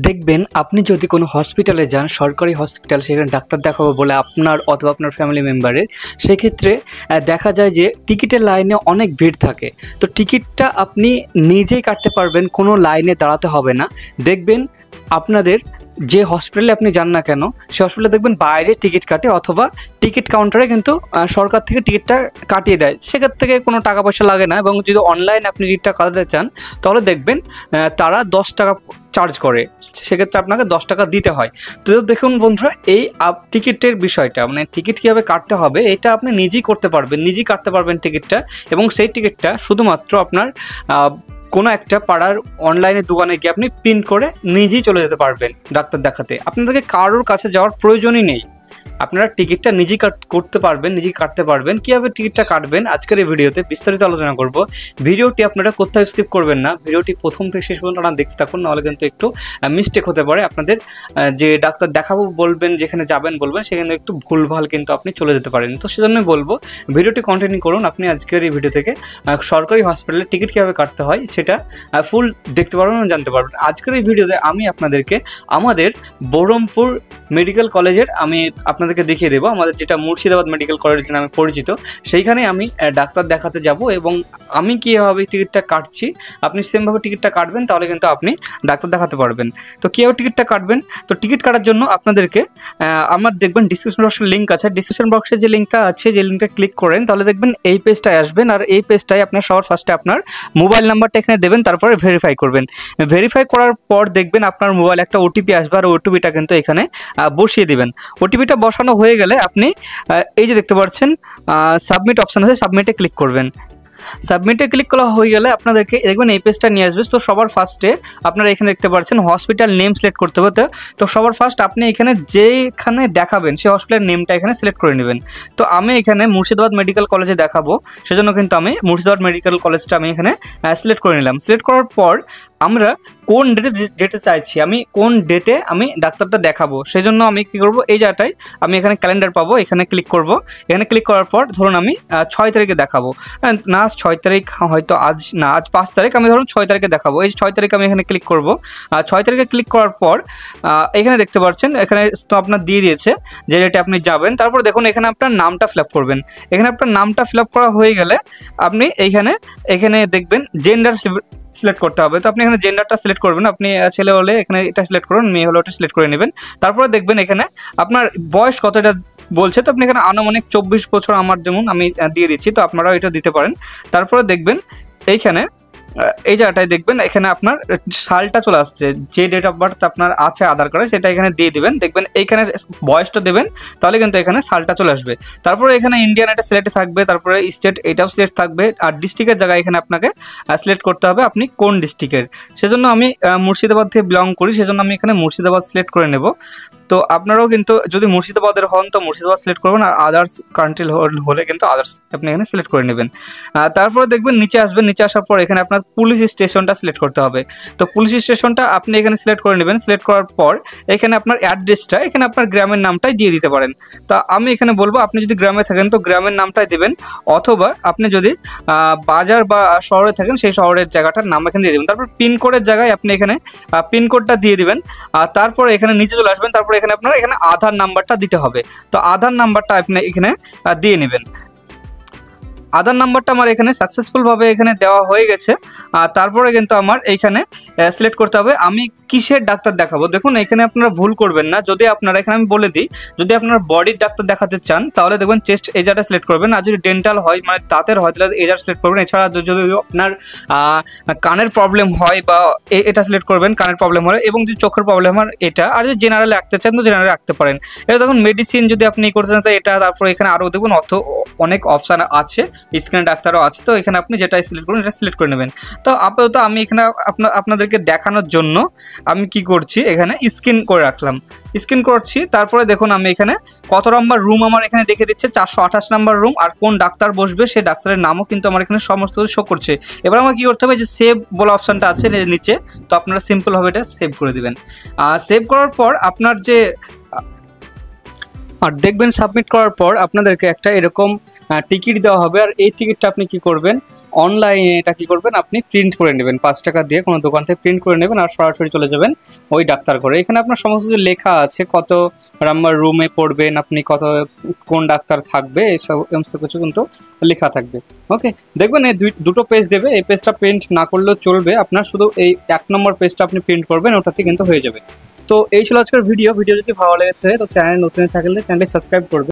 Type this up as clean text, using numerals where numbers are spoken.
দেখবেন আপনি যদি কোনো হসপিটালে যান, সরকারি হসপিটাল, সেখানে ডাক্তার দেখাবো বলে আপনার অথবা আপনার ফ্যামিলি মেম্বারের, সেক্ষেত্রে দেখা যায় যে টিকিটের লাইনে অনেক ভিড় থাকে। তো টিকিটটা আপনি নিজেই কাটতে পারবেন, কোনো লাইনে দাঁড়াতে হবে না। দেখবেন আপনাদের যে হসপিটালে আপনি যান না কেন, সে হসপিটালে দেখবেন বাইরে টিকিট কাটে অথবা টিকিট কাউন্টারে কিন্তু সরকার থেকে টিকিটটা কাটিয়ে দেয়, সেক্ষেত্রে থেকে কোনো টাকা পয়সা লাগে না। এবং যদি অনলাইনে আপনি টিকিটটা কাটাতে চান তাহলে দেখবেন তারা 10 টাকা চার্জ করে, সেক্ষেত্রে আপনাকে 10 টাকা দিতে হয়। তো দেখুন বন্ধুরা, এই টিকিটের বিষয়টা মানে টিকিট কীভাবে কাটতে হবে এটা আপনি নিজেই করতে পারবেন, নিজেই কাটতে পারবেন টিকিটটা। এবং সেই টিকিটটা শুধুমাত্র আপনার কোনো একটা পাড়ার অনলাইনে দোকানে গিয়ে আপনি প্রিন্ট করে নিজেই চলে যেতে পারবেন ডাক্তার দেখাতে। আপনাদেরকে কারোর কাছে যাওয়ার প্রয়োজনই নেই, আপনারা টিকিটটা নিজেই করতে পারবেন, নিজেই কাটতে পারবেন। কীভাবে টিকিটটা কাটবেন আজকের এই ভিডিওতে বিস্তারিত আলোচনা করব। ভিডিওটি আপনারা কোথাও স্কিপ করবেন না, ভিডিওটি প্রথম থেকে শেষ পর্যন্ত আপনারা দেখতে থাকুন, নাহলে কিন্তু একটু মিস্টেক হতে পারে। আপনাদের যে ডাক্তার দেখাবো বলবেন, যেখানে যাবেন বলবেন, সেখানে একটু ভুলভাল কিন্তু আপনি চলে যেতে পারেন। তো সেজন্যই বলবো ভিডিওটি কন্টিনিউ করুন। আপনি আজকের এই ভিডিও থেকে সরকারি হসপিটালে টিকিট কীভাবে কাটতে হয় সেটা ফুল দেখতে পারবেন এবং জানতে পারবেন। আজকের এই ভিডিওতে আমি আপনাদেরকে আমাদের বহরমপুর মেডিকেল কলেজের আমি আপনাদেরকে দেখিয়ে দেবো, আমাদের যেটা মুর্শিদাবাদ মেডিকেল কলেজ নামে পরিচিত, সেইখানে আমি ডাক্তার দেখাতে যাব এবং আমি কীভাবে টিকিটটা কাটছি আপনি সেমভাবে টিকিটটা কাটবেন, তাহলে কিন্তু আপনি ডাক্তার দেখাতে পারবেন। তো কীভাবে টিকিটটা কাটবেন, তো টিকিট কাটার জন্য আপনাদেরকে আমার দেখবেন ডিসক্রিপশন বক্সের লিঙ্ক আছে, ডিসক্রিপশন বক্সে যে লিঙ্কটা আছে, যে লিঙ্কটা ক্লিক করেন তাহলে দেখবেন এই পেজটায় আসবেন। আর এই পেজটায় আপনার সবার ফার্স্টে আপনার মোবাইল নাম্বারটা এখানে দেবেন, তারপরে ভেরিফাই করবেন। ভেরিফাই করার পর দেখবেন আপনার মোবাইলে একটা ওটিপি আসবে, আর ওটিপিটা কিন্তু এখানে বসিয়ে দিবেন। ওটিপিটা বসানো হয়ে গেলে আপনি এই যে দেখতে পাচ্ছেন সাবমিট অপশান আছে, সাবমিটে ক্লিক করবেন। সাবমিটে ক্লিক করা হয়ে গেলে আপনাদেরকে দেখবেন এই পেজটা নিয়ে আসবে। তো সবার ফার্স্টে আপনারা এখানে দেখতে পাচ্ছেন হসপিটাল নেম সিলেক্ট করতে হবে। তো সবার ফার্স্ট আপনি এখানে যেখানে দেখাবেন সেই হসপিটালের নেমটা এখানে সিলেক্ট করে নেবেন। তো আমি এখানে মুর্শিদাবাদ মেডিকেল কলেজে দেখাবো, সেজন্য কিন্তু আমি মুর্শিদাবাদ মেডিকেল কলেজটা আমি এখানে সিলেক্ট করে নিলাম। সিলেক্ট করার পর আমরা কোন ডেটে যেতে চাইছি, আমি কোন ডেটে আমি ডাক্তারটা দেখাবো, সেই জন্য আমি কী করবো, এই জায়গাটায় আমি এখানে ক্যালেন্ডার পাবো, এখানে ক্লিক করব। এখানে ক্লিক করার পর ধরুন আমি 6 তারিখে দেখাবো, না 6 তারিখ হয়তো আজ না, আজ 5 তারিখ, আমি ধরুন 6 তারিখে দেখাবো। এই 6 তারিখে আমি এখানে ক্লিক করব। 6 তারিখে ক্লিক করার পর এখানে দেখতে পাচ্ছেন এখানে তো আপনার দিয়ে দিয়েছে যে ডেটে আপনি যাবেন। তারপর দেখুন এখানে আপনার নামটা ফিল আপ করবেন। এখানে আপনার নামটা ফিল আপ করা হয়ে গেলে আপনি এখানে দেখবেন জেন্ডার সিলেক্ট করতে হবে। তো আপনি এখানে জেন্ডারটা সিলেক্ট করবেন, আপনি ছেলে হলে এখানে এটা সিলেক্ট করুন, মেয়ে হলে ওটা সিলেক্ট করে নেবেন। তারপরে দেখবেন এখানে আপনার বয়স কত এটা বলছে, তো আপনি এখানে আনুমানিক 24 বছর আমার যেমন আমি দিয়ে দিচ্ছি, তো আপনারাও এটা দিতে পারেন। তারপরে দেখবেন এইখানে এই জায়গাটায় দেখবেন এখানে আপনার সালটা চলে আসছে, যে ডেট অফ বার্থ আপনার আছে আধার কার্ডে সেটা এখানে দিয়ে দিবেন। দেখবেন এইখানে বয়সটা দেবেন, তাহলে কিন্তু এখানে সালটা চলে আসবে। তারপরে এখানে ইন্ডিয়ান এটা সিলেক্ট থাকবে, তারপরে স্টেট এটাও সিলেক্ট থাকবে, আর ডিস্ট্রিক্টের জায়গায় এখানে আপনাকে সিলেক্ট করতে হবে আপনি কোন ডিস্ট্রিক্টের। সেজন্য আমি মুর্শিদাবাদ থেকে বিলং করি, সেজন্য আমি এখানে মুর্শিদাবাদ সিলেক্ট করে নেব। তো আপনারাও কিন্তু যদি মুর্শিদাবাদের হন তো মুর্শিদাবাদ সিলেক্ট করবেন, আর আদার্স কান্ট্রি হলে কিন্তু আদার্স আপনি এখানে সিলেক্ট করে নেবেন। তারপরে দেখবেন নিচে আসবেন, নিচে আসার পর এখানে আপনার পুলিশ স্টেশনটা সিলেক্ট করতে হবে। তো পুলিশ স্টেশনটা আপনি এখানে সিলেক্ট করে নেবেন। সিলেক্ট করার পর এখানে আপনার অ্যাড্রেসটা এখানে আপনার গ্রামের নামটাই দিয়ে দিতে পারেন। তা আমি এখানে বলবো আপনি যদি গ্রামে থাকেন তো গ্রামের নামটাই দেবেন, অথবা আপনি যদি বাজার বা শহরে থাকেন সেই শহরের জায়গাটার নাম এখানে দিয়ে দেবেন। তারপর পিনকোডের জায়গায় আপনি এখানে পিনকোডটা দিয়ে দিবেন। আর তারপরে এখানে নিচে চলে আসবেন, তারপরে এখানে আপনার এখানে আধার নাম্বারটা দিতে হবে। তো আধার নাম্বারটা আপনি এখানে দিয়ে নেবেন। আধার নাম্বারটা আমার এখানে সাকসেসফুলভাবে এখানে দেওয়া হয়ে গেছে। তারপরে কিন্তু আমার এইখানে সিলেক্ট করতে হবে আমি কিসের ডাক্তার দেখাবো। দেখুন এখানে আপনারা ভুল করবেন না, যদি আপনারা এখানে আমি বলে দিই, যদি আপনারা বডির ডাক্তার দেখাতে চান তাহলে দেখবেন চেস্ট এজারটা সিলেক্ট করবেন, আর যদি ডেন্টাল হয় মানে দাঁতের হয় তাহলে এজার সিলেক্ট করবেন। এছাড়া যদি আপনার কানের প্রবলেম হয় বা এটা সিলেক্ট করবেন কানের প্রবলেম হলে, এবং যদি চোখের প্রবলেম হয় এটা, আর যদি জেনারেল রাখতে চান তো জেনারেল রাখতে পারেন। এটা দেখুন মেডিসিন যদি আপনি করতে চান এটা, তারপরে এখানে আরও দেখুন অনেক অপশান আছে, স্কিনের ডাক্তারও আছে, তো এখানে আপনি যেটা সিলেক্ট করুন এটা সিলেক্ট করে নেবেন। তো আপাতত আমি এখানে আপনাদেরকে দেখানোর জন্য আমি কি করছি এখানে স্ক্রিন করে রাখলাম, স্ক্রিন করছি। তারপরে দেখুন আমি এখানে কত নম্বর রুম আমার এখানে দেখে দিচ্ছে, 428 নম্বর রুম, আর কোন ডাক্তার বসবে সেই ডাক্তারের নামও কিন্তু আমার এখানে সমস্ত শো করছে। এবার আমার কি করতে হবে, যে সেভ বলা অপশানটা আছে নিচে, তো আপনারা সিম্পলভাবে এটা সেভ করে দিবেন। আর সেভ করার পর আপনার যে আর দেখবেন সাবমিট করার পর আপনাদেরকে একটা এরকম টিকিট দেওয়া হবে। আর এই টিকিটটা আপনি কি করবেন, অনলাইনে এটা কী করবেন, আপনি প্রিন্ট করে নেবেন 5 টাকা দিয়ে কোনো দোকান থেকে প্রিন্ট করে নেবেন আর সরাসরি চলে যাবেন ওই ডাক্তার ঘরে। এখানে আপনার সমস্ত কিছু লেখা আছে, কত নাম্বার রুমে পড়বেন আপনি, কত কোন ডাক্তার থাকবে, এসব সমস্ত কিছু কিন্তু লেখা থাকবে। ওকে, দেখবেন এই দুটো পেজ দেবে, এই পেজটা প্রিন্ট না করলেও চলবে, আপনার শুধু এই 1 নম্বর পেজটা আপনি প্রিন্ট করবেন, ওটাতে কিন্তু হয়ে যাবে। তো এই ছিল আজকের ভিডিও যদি ভালো লেগে থাকে তো চ্যানেল নতুন থাকলে চ্যানেলটি সাবস্ক্রাইব করবেন।